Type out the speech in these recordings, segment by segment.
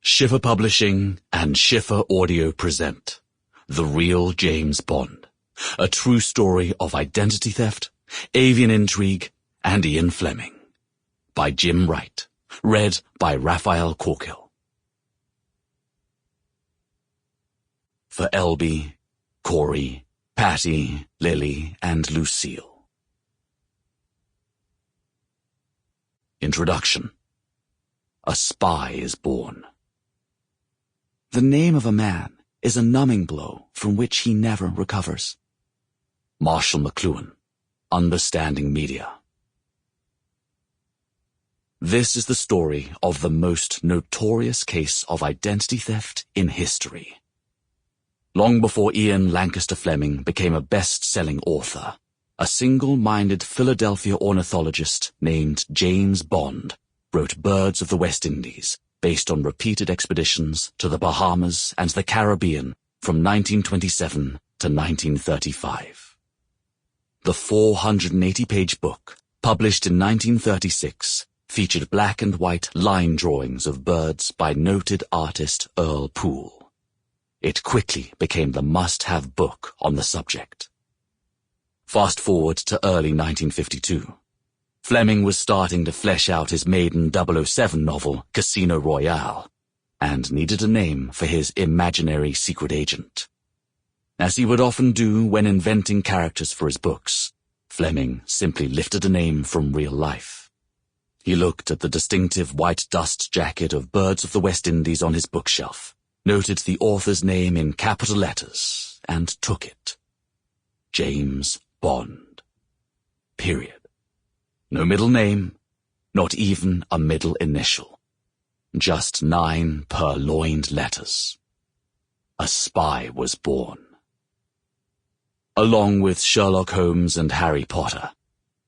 Schiffer Publishing and Schiffer Audio present The Real James Bond, a true story of identity theft, avian intrigue, and Ian Fleming. By Jim Wright. Read by Rafael Corkhill. For Elby, Corey, Patty, Lily, and Lucille. Introduction. A spy is born. The name of a man is a numbing blow from which he never recovers. Marshall McLuhan, Understanding Media. This is the story of the most notorious case of identity theft in history. Long before Ian Lancaster Fleming became a best-selling author, a single-minded Philadelphia ornithologist named James Bond wrote Birds of the West Indies, based on repeated expeditions to the Bahamas and the Caribbean from 1927 to 1935. The 480-page book, published in 1936, featured black and white line drawings of birds by noted artist Earl Poole. It quickly became the must-have book on the subject. Fast forward to early 1952. Fleming was starting to flesh out his maiden 007 novel, Casino Royale, and needed a name for his imaginary secret agent. As he would often do when inventing characters for his books, Fleming simply lifted a name from real life. He looked at the distinctive white dust jacket of Birds of the West Indies on his bookshelf, noted the author's name in capital letters, and took it. James Bond. Period. No middle name, not even a middle initial. Just 9 purloined letters. A spy was born. Along with Sherlock Holmes and Harry Potter,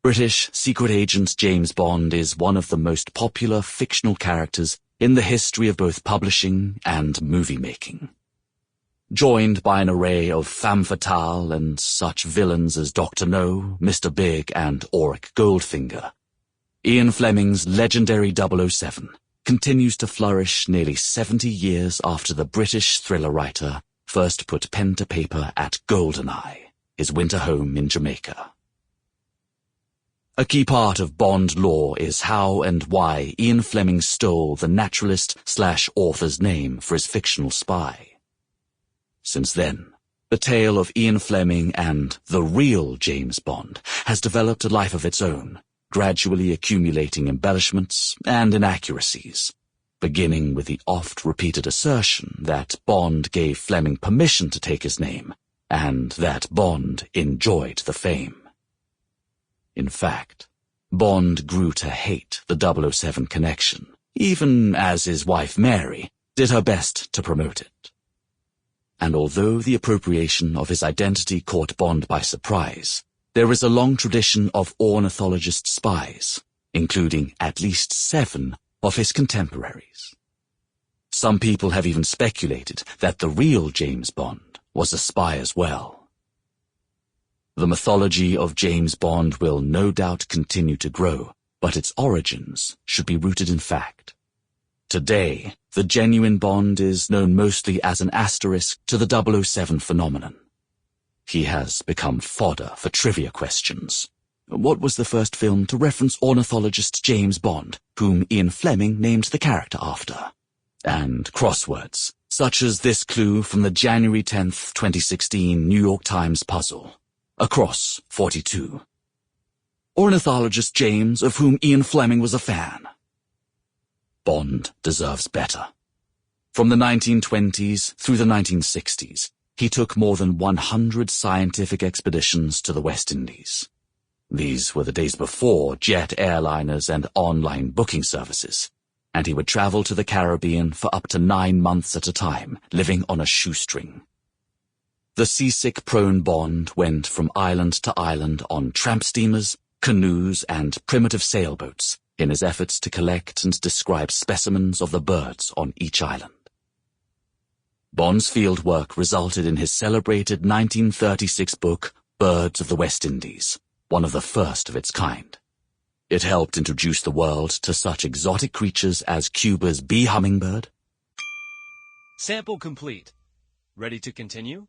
British secret agent James Bond is one of the most popular fictional characters in the history of both publishing and movie-making. Joined by an array of femme fatale and such villains as Dr. No, Mr. Big, and Auric Goldfinger, Ian Fleming's legendary 007 continues to flourish nearly 70 years after the British thriller writer first put pen to paper at GoldenEye, his winter home in Jamaica. A key part of Bond lore is how and why Ian Fleming stole the naturalist/author's name for his fictional spy. Since then, the tale of Ian Fleming and the real James Bond has developed a life of its own, gradually accumulating embellishments and inaccuracies, beginning with the oft-repeated assertion that Bond gave Fleming permission to take his name, and that Bond enjoyed the fame. In fact, Bond grew to hate the 007 connection, even as his wife Mary did her best to promote it. And although the appropriation of his identity caught Bond by surprise, there is a long tradition of ornithologist spies, including at least 7 of his contemporaries. Some people have even speculated that the real James Bond was a spy as well. The mythology of James Bond will no doubt continue to grow, but its origins should be rooted in fact. Today, the genuine Bond is known mostly as an asterisk to the 007 phenomenon. He has become fodder for trivia questions. What was the first film to reference ornithologist James Bond, whom Ian Fleming named the character after? And crosswords, such as this clue from the January 10th, 2016 New York Times puzzle. Across 42. Ornithologist James, of whom Ian Fleming was a fan. Bond deserves better. From the 1920s through the 1960s, he took more than 100 scientific expeditions to the West Indies. These were the days before jet airliners and online booking services, and he would travel to the Caribbean for up to 9 months at a time, living on a shoestring. The seasick-prone Bond went from island to island on tramp steamers, canoes, and primitive sailboats in his efforts to collect and describe specimens of the birds on each island. Bond's field work resulted in his celebrated 1936 book, Birds of the West Indies, one of the first of its kind. It helped introduce the world to such exotic creatures as Cuba's bee hummingbird, Sample complete. Ready to continue?